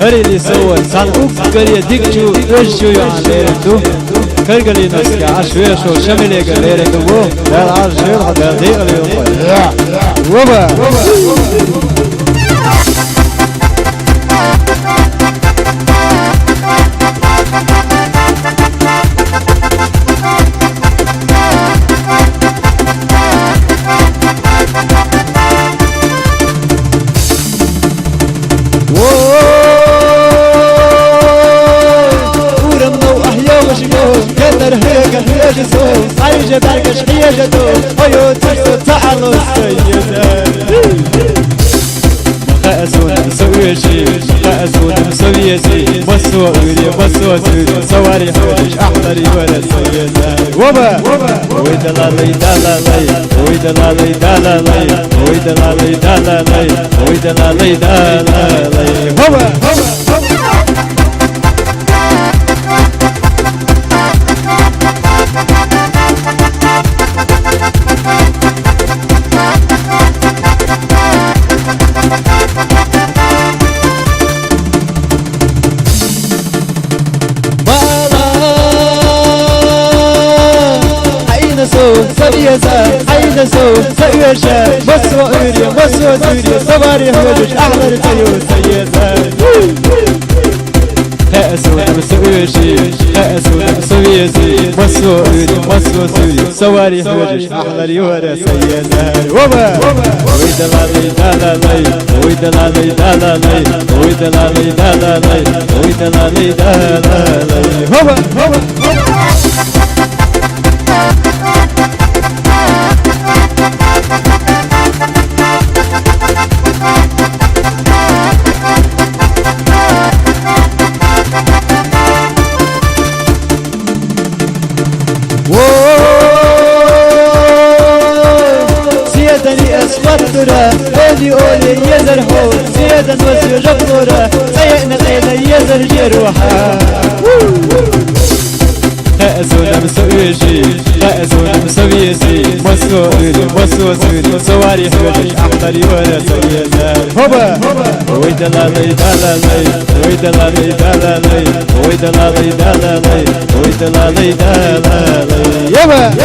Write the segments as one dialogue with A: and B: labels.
A: هري اللي سوى صنعوك قرية ديكشو وشو يعليرتو كرقلي نسكي عشوية شو شملي قليرتو لا العرشير حتى ديق اليوم عايجة برقش حيجتو هيو ترسو تعالو السيدة مخاسون مسويشي مخاسون مسويسي مسو أولي مسو سوري سواري حوش أحضري ولا سيدة وبا ويدلالي دلالي ويدلالي دلالي ويدلالي دلالي ويدلالي دلالي وبا سبيزة عيد سود سيشة مسوى أوريا مسوى سوريا سواري هوجش أحضر تيو سيزة هأسود مسويشي هأسود مسويسي مسوى أوريا مسوى سوريا سواري هوجش أحضر يورا سيزة وبا ويدلالي دلالي ويدلالي دلالي ويدلالي دلالي ويدلالي دلالي وبا سيدني اسمطرة اولي اولي يزر هو سيدن وسي جبورة سيئنا ليلة يزر جروحة هأسونا مسويشي هأسونا مسويسي مسو أولي مسو سوري سواري حوجش أحضري ولا سيدة هوبا ويدلالي دلالي ويدلالي دلالي ويدلالي دلالي ويدلالي دلالي يبا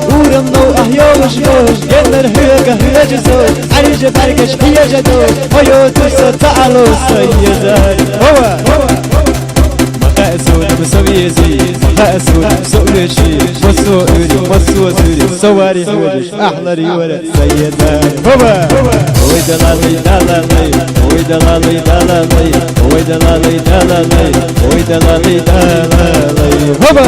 A: ورمنو أحيوش ينر هيك هيجزو عريجة برقش حيجتو هيو ترسو تعالو سيزة هو مخاسون مسويسي مخاسون مسويشي مسو أولي مسو سوري سواري حوجش أحضري ورا سيدة هو ويدلالي دلالي ويدلالي دلالي ويدلالي دلالي ويدلالي دلالي هو